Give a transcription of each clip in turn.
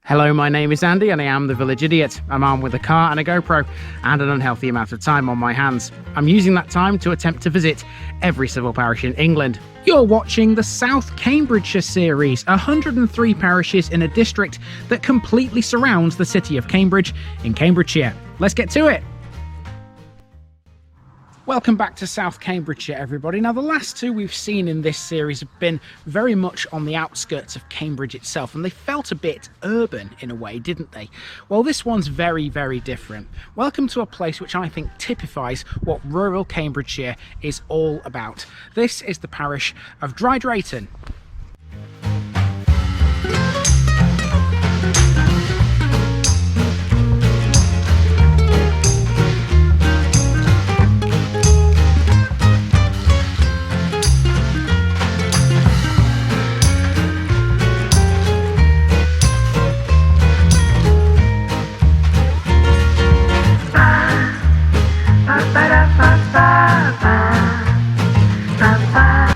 Hello, my name is Andy and I am the Village Idiot. I'm armed with a car and a GoPro and an unhealthy amount of time on my hands. I'm using that time to attempt to visit every civil parish in England. You're watching the South Cambridgeshire series, 103 parishes in a district that completely surrounds the city of Cambridge in Cambridgeshire. Let's get to it. Welcome back to South Cambridgeshire, everybody. Now, the last two we've seen in this series have been very much on the outskirts of Cambridge itself, and they felt a bit urban in a way, didn't they? Well, this one's very, very different. Welcome to a place which I think typifies what rural Cambridgeshire is all about. This is the parish of Dry Drayton.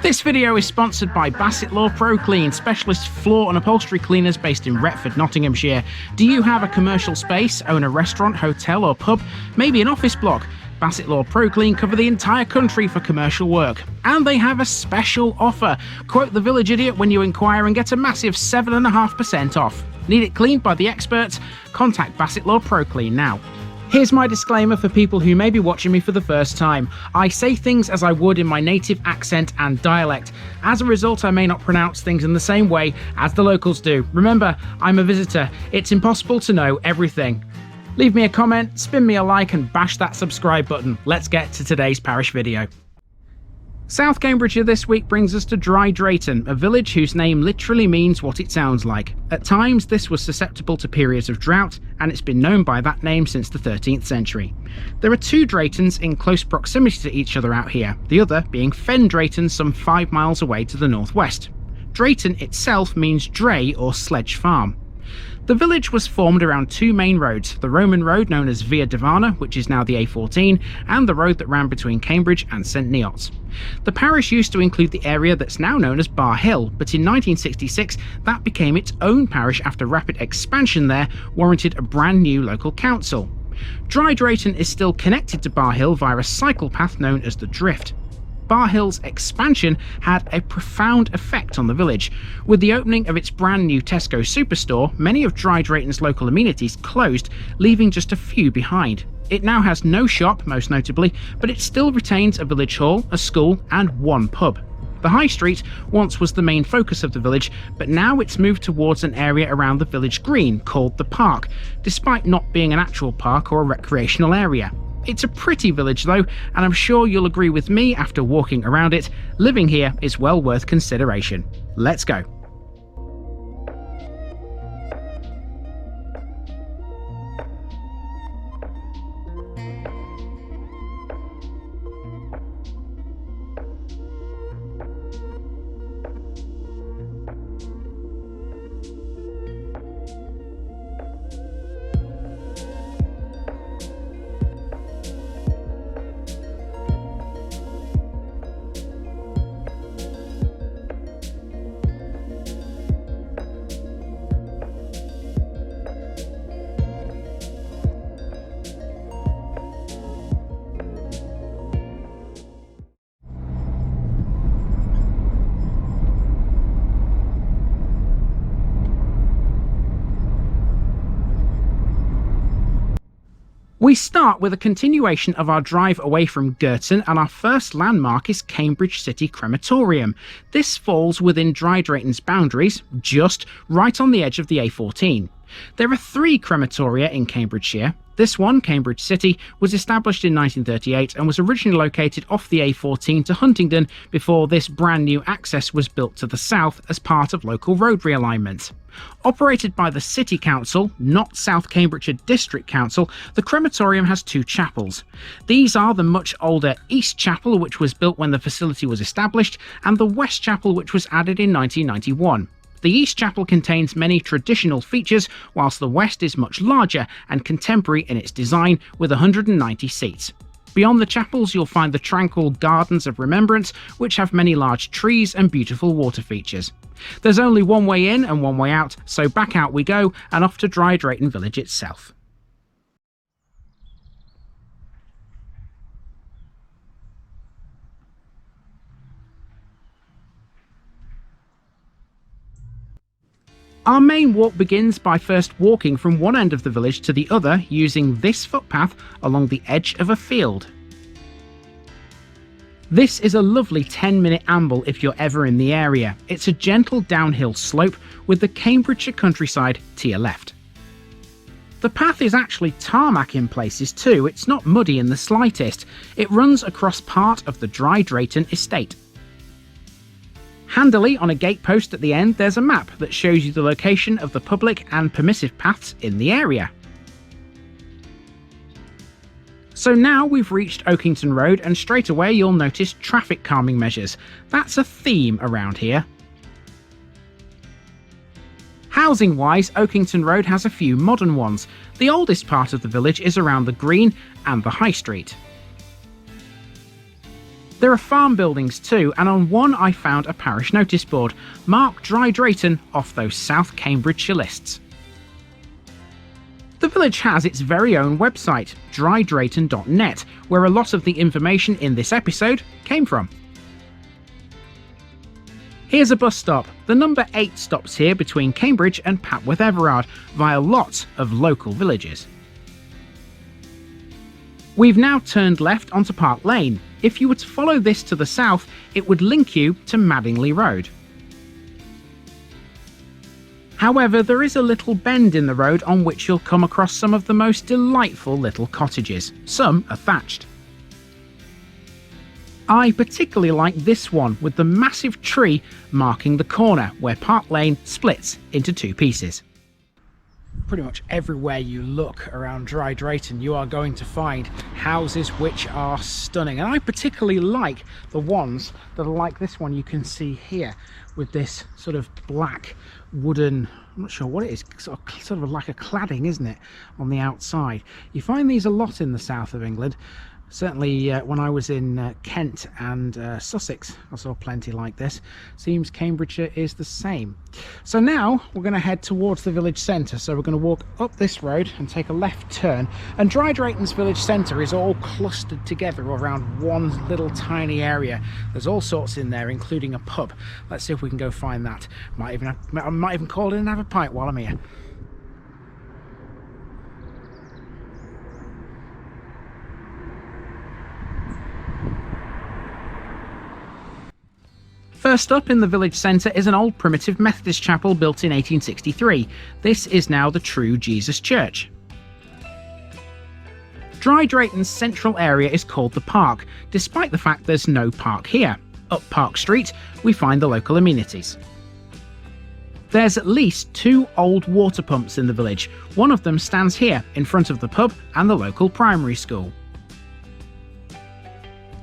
This video is sponsored by Bassett Law Pro Clean, specialist floor and upholstery cleaners based in Retford, Nottinghamshire. Do you have a commercial space, own a restaurant, hotel or pub, maybe an office block? Bassett Law Pro Clean cover the entire country for commercial work. And they have a special offer. Quote the Village Idiot when you inquire and get a massive 7.5% off. Need it cleaned by the experts? Contact Bassett Law Pro Clean now. Here's my disclaimer for people who may be watching me for the first time. I say things as I would in my native accent and dialect. As a result, I may not pronounce things in the same way as the locals do. Remember, I'm a visitor. It's impossible to know everything. Leave me a comment, spin me a like and bash that subscribe button. Let's get to today's parish video. South Cambridgeshire this week brings us to Dry Drayton, a village whose name literally means what it sounds like. At times this was susceptible to periods of drought, and it's been known by that name since the 13th century. There are two Draytons in close proximity to each other out here, the other being Fen Drayton some 5 miles away to the northwest. Drayton itself means dray or sledge farm. The village was formed around two main roads, the Roman road known as Via Devana, which is now the A14, and the road that ran between Cambridge and St Neots. The parish used to include the area that's now known as Bar Hill, but in 1966 that became its own parish after rapid expansion there warranted a brand new local council. Dry Drayton is still connected to Bar Hill via a cycle path known as the Drift. Bar Hill's expansion had a profound effect on the village. With the opening of its brand new Tesco superstore, many of Dry Drayton's local amenities closed, leaving just a few behind. It now has no shop, most notably, but it still retains a village hall, a school and one pub. The High Street once was the main focus of the village, but now it's moved towards an area around the village green called the Park, despite not being an actual park or a recreational area. It's a pretty village though, and I'm sure you'll agree with me after walking around it, living here is well worth consideration. Let's go. We start with a continuation of our drive away from Girton, and our first landmark is Cambridge City Crematorium. This falls within Dry Drayton's boundaries, just right on the edge of the A14. There are three crematoria in Cambridgeshire. This one, Cambridge City, was established in 1938 and was originally located off the A14 to Huntingdon before this brand new access was built to the south as part of local road realignment. Operated by the City Council, not South Cambridgeshire District Council, the crematorium has two chapels. These are the much older East Chapel, which was built when the facility was established, and the West Chapel, which was added in 1991. The East Chapel contains many traditional features, whilst the West is much larger and contemporary in its design with 190 seats. Beyond the chapels you'll find the tranquil Gardens of Remembrance, which have many large trees and beautiful water features. There's only one way in and one way out, so back out we go and off to Dry Drayton village itself. Our main walk begins by first walking from one end of the village to the other using this footpath along the edge of a field. This is a lovely 10-minute amble if you're ever in the area. It's a gentle downhill slope with the Cambridgeshire countryside to your left. The path is actually tarmac in places too, it's not muddy in the slightest. It runs across part of the Dry Drayton estate. Handily, on a gatepost at the end, there's a map that shows you the location of the public and permissive paths in the area. So now we've reached Oakington Road and straight away you'll notice traffic calming measures. That's a theme around here. Housing wise, Oakington Road has a few modern ones. The oldest part of the village is around the Green and the High Street. There are farm buildings too, and on one I found a parish notice board, mark Dry Drayton off those South Cambridgeshire lists. The village has its very own website, drydrayton.net, where a lot of the information in this episode came from. Here's a bus stop. The number 8 stops here between Cambridge and Papworth Everard via lots of local villages. We've now turned left onto Park Lane. If you were to follow this to the south, it would link you to Madingley Road. However, there is a little bend in the road on which you'll come across some of the most delightful little cottages. Some are thatched. I particularly like this one with the massive tree marking the corner where Park Lane splits into two pieces. Pretty much everywhere you look around Dry Drayton you are going to find houses which are stunning, and I particularly like the ones that are like this one you can see here with this sort of black wooden, I'm not sure what it is, sort of like a cladding, isn't it, on the outside. You find these a lot in the south of England. Certainly when I was in Kent and Sussex I saw plenty like this. Seems Cambridgeshire is the same. So now we're going to head towards the village centre, so we're going to walk up this road and take a left turn, and Dry Drayton's village centre is all clustered together around one little tiny area. There's all sorts in there, including a pub. Let's see if we can go find that. I might even call in and have a pint while I'm here. First up in the village centre is an old primitive Methodist chapel built in 1863. This is now the True Jesus Church. Dry Drayton's central area is called the Park, despite the fact there's no park here. Up Park Street, we find the local amenities. There's at least 2 old water pumps in the village. One of them stands here, in front of the pub and the local primary school.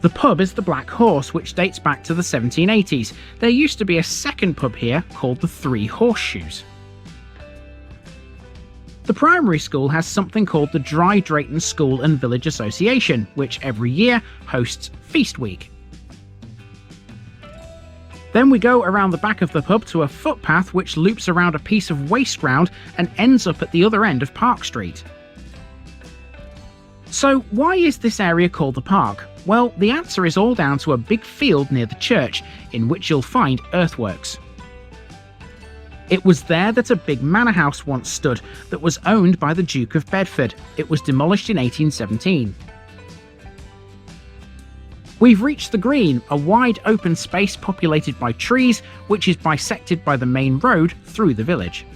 The pub is the Black Horse, which dates back to the 1780s. There used to be a second pub here called the Three Horseshoes. The primary school has something called the Dry Drayton School and Village Association, which every year hosts Feast Week. Then we go around the back of the pub to a footpath which loops around a piece of waste ground and ends up at the other end of Park Street. So why is this area called the Park? Well, the answer is all down to a big field near the church, in which you'll find earthworks. It was there that a big manor house once stood that was owned by the Duke of Bedford. It was demolished in 1817. We've reached the Green, a wide open space populated by trees, which is bisected by the main road through the village.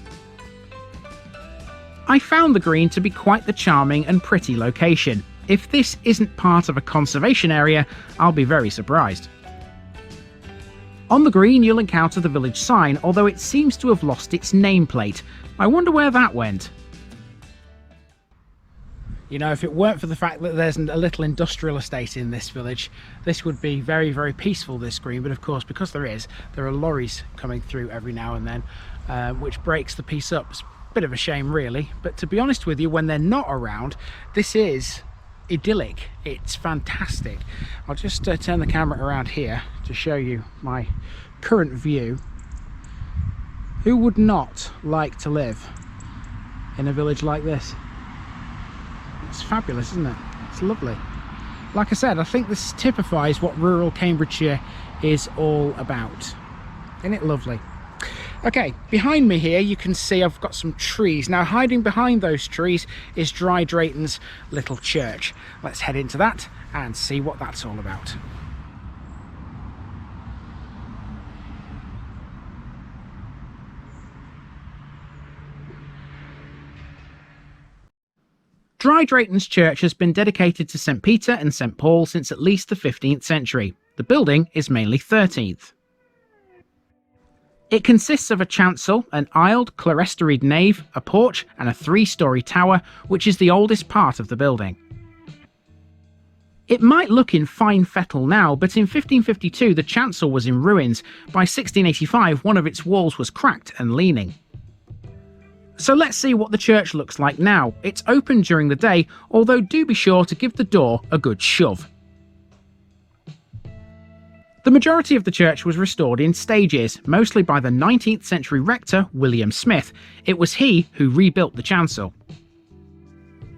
I found the Green to be quite the charming and pretty location. If this isn't part of a conservation area, I'll be very surprised. On the Green you'll encounter the village sign, although it seems to have lost its nameplate. I wonder where that went. You know, if it weren't for the fact that there's a little industrial estate in this village, this would be very, very peaceful, this Green. But of course, because there are lorries coming through every now and then, which breaks the peace up. It's a bit of a shame, really. But to be honest with you, when they're not around, this is idyllic. It's fantastic. I'll just turn the camera around here to show you my current view. Who would not like to live in a village like this? It's fabulous, isn't it? It's lovely. Like I said, I think this typifies what rural Cambridgeshire is all about. Isn't it lovely? Okay, behind me here you can see I've got some trees. Now hiding behind those trees is Dry Drayton's little church. Let's head into that and see what that's all about. Dry Drayton's church has been dedicated to St Peter and St Paul since at least the 15th century. The building is mainly 13th. It consists of a chancel, an aisled clerestoried nave, a porch and a 3-storey tower, which is the oldest part of the building. It might look in fine fettle now, but in 1552 the chancel was in ruins. By 1685 one of its walls was cracked and leaning. So let's see what the church looks like now. It's open during the day, although do be sure to give the door a good shove. The majority of the church was restored in stages, mostly by the 19th century rector William Smith. It was he who rebuilt the chancel.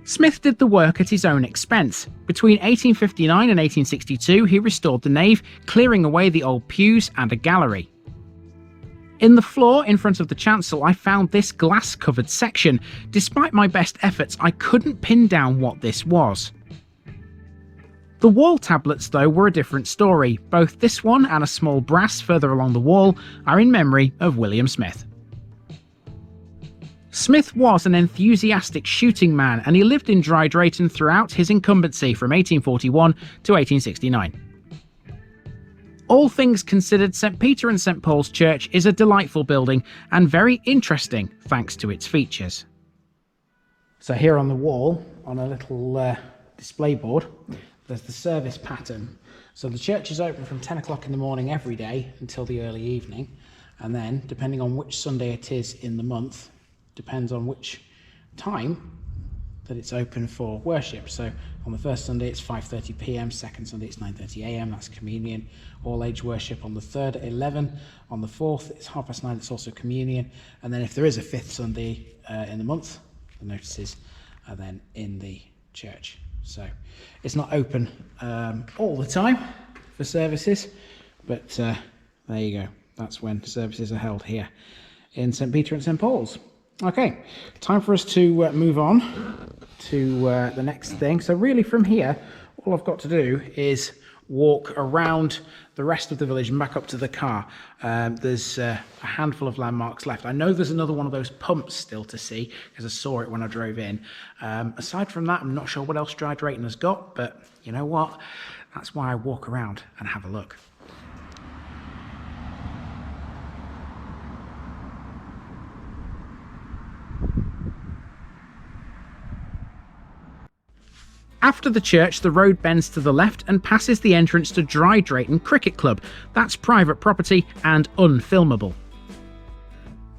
Smith did the work at his own expense. Between 1859 and 1862 he restored the nave, clearing away the old pews and a gallery. In the floor in front of the chancel I found this glass-covered section. Despite my best efforts I couldn't pin down what this was. The wall tablets though were a different story. Both this one and a small brass further along the wall are in memory of William Smith. Smith was an enthusiastic shooting man and he lived in Dry Drayton throughout his incumbency from 1841 to 1869. All things considered, St Peter and St Paul's Church is a delightful building and very interesting thanks to its features. So here on the wall, on a little display board, there's the service pattern. So the church is open from 10 o'clock in the morning every day until the early evening, and then depending on which Sunday it is in the month, depends on which time that it's open for worship. So on the first Sunday it's 5:30 p.m, second Sunday it's 9:30 a.m, that's communion, all age worship on the third at 11, on the fourth it's 9:30, it's also communion, and then if there is a fifth Sunday in the month, the notices are then in the church. So it's not open all the time for services, but there you go, that's when services are held here in St Peter and St Paul's. Okay, time for us to move on to the next thing. So really from here, all I've got to do is walk around the rest of the village and back up to the car. There's a handful of landmarks left. I know there's another one of those pumps still to see because I saw it when I drove in. Aside from that, I'm not sure what else Dry Drayton has got, but you know what? That's why I walk around and have a look. After the church, the road bends to the left and passes the entrance to Dry Drayton Cricket Club. That's private property and unfilmable.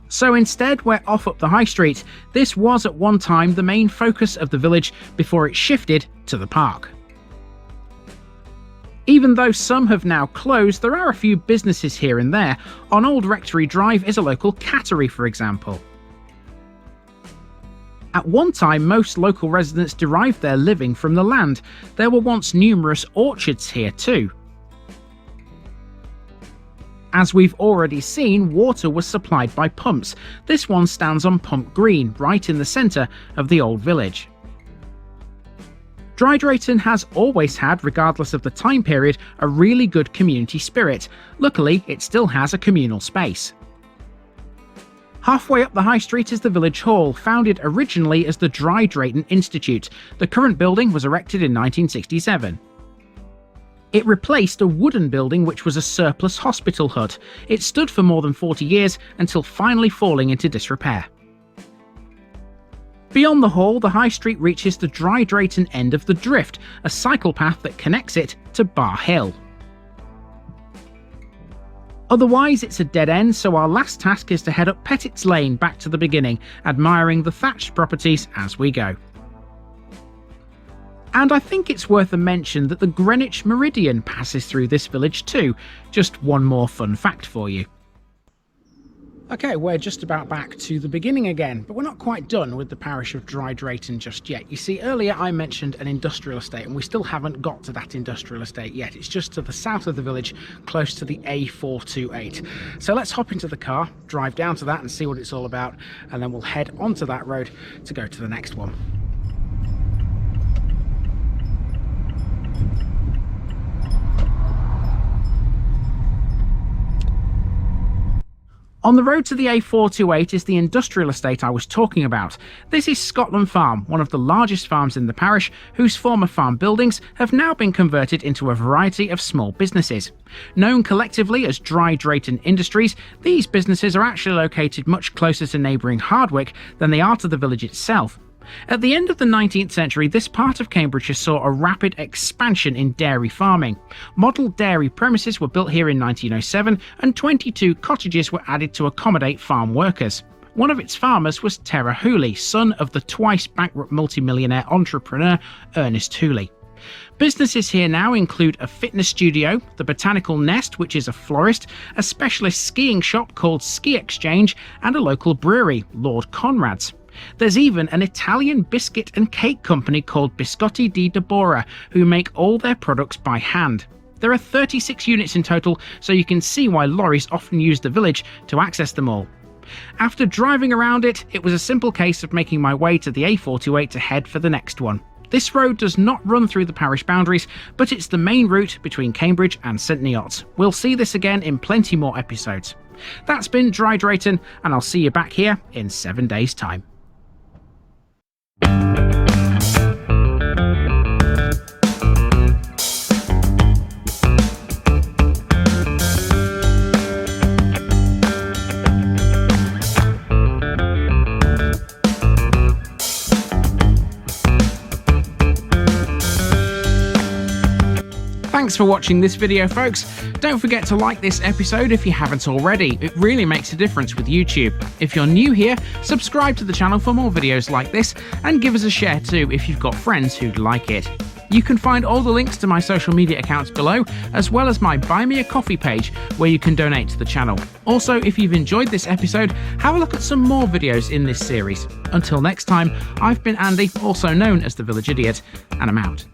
So instead, we're off up the high street. This was at one time the main focus of the village before it shifted to the park. Even though some have now closed, there are a few businesses here and there. On Old Rectory Drive is a local cattery, for example. At one time, most local residents derived their living from the land. There were once numerous orchards here too. As we've already seen, water was supplied by pumps. This one stands on Pump Green, right in the centre of the old village. Dry Drayton has always had, regardless of the time period, a really good community spirit. Luckily, it still has a communal space. Halfway up the high street is the village hall, founded originally as the Dry Drayton Institute. The current building was erected in 1967. It replaced a wooden building which was a surplus hospital hut. It stood for more than 40 years until finally falling into disrepair. Beyond the hall, the high street reaches the Dry Drayton end of the Drift, a cycle path that connects it to Bar Hill. Otherwise, it's a dead end, so our last task is to head up Pettit's Lane back to the beginning, admiring the thatched properties as we go. And I think it's worth a mention that the Greenwich Meridian passes through this village too. Just one more fun fact for you. Okay, we're just about back to the beginning again, but we're not quite done with the parish of Dry Drayton just yet. You see, earlier I mentioned an industrial estate, and we still haven't got to that industrial estate yet. It's just to the south of the village, close to the A428. So let's hop into the car, drive down to that and see what it's all about, and then we'll head onto that road to go to the next one. On the road to the A428 is the industrial estate I was talking about. This is Scotland Farm, one of the largest farms in the parish, whose former farm buildings have now been converted into a variety of small businesses. Known collectively as Dry Drayton Industries, these businesses are actually located much closer to neighbouring Hardwick than they are to the village itself. At the end of the 19th century, this part of Cambridgeshire saw a rapid expansion in dairy farming. Model dairy premises were built here in 1907, and 22 cottages were added to accommodate farm workers. One of its farmers was Terah Hooley, son of the twice bankrupt multimillionaire entrepreneur Ernest Hooley. Businesses here now include a fitness studio, the Botanical Nest, which is a florist, a specialist skiing shop called Ski Exchange, and a local brewery, Lord Conrad's. There's even an Italian biscuit and cake company called Biscotti di Deborah, who make all their products by hand. There are 36 units in total, so you can see why lorries often use the village to access them all. After driving around it, it was a simple case of making my way to the A428 to head for the next one. This road does not run through the parish boundaries, but it's the main route between Cambridge and St Neots. We'll see this again in plenty more episodes. That's been Dry Drayton, and I'll see you back here in 7 days' time. Thanks for watching this video, folks. Don't forget to like this episode if you haven't already. It really makes a difference with YouTube. If you're new here, subscribe to the channel for more videos like this, and give us a share too if you've got friends who'd like it. You can find all the links to my social media accounts below, as well as my Buy Me a Coffee page where you can donate to the channel. Also, if you've enjoyed this episode, have a look at some more videos in this series. Until next time, I've been Andy, also known as the Village Idiot, and I'm out.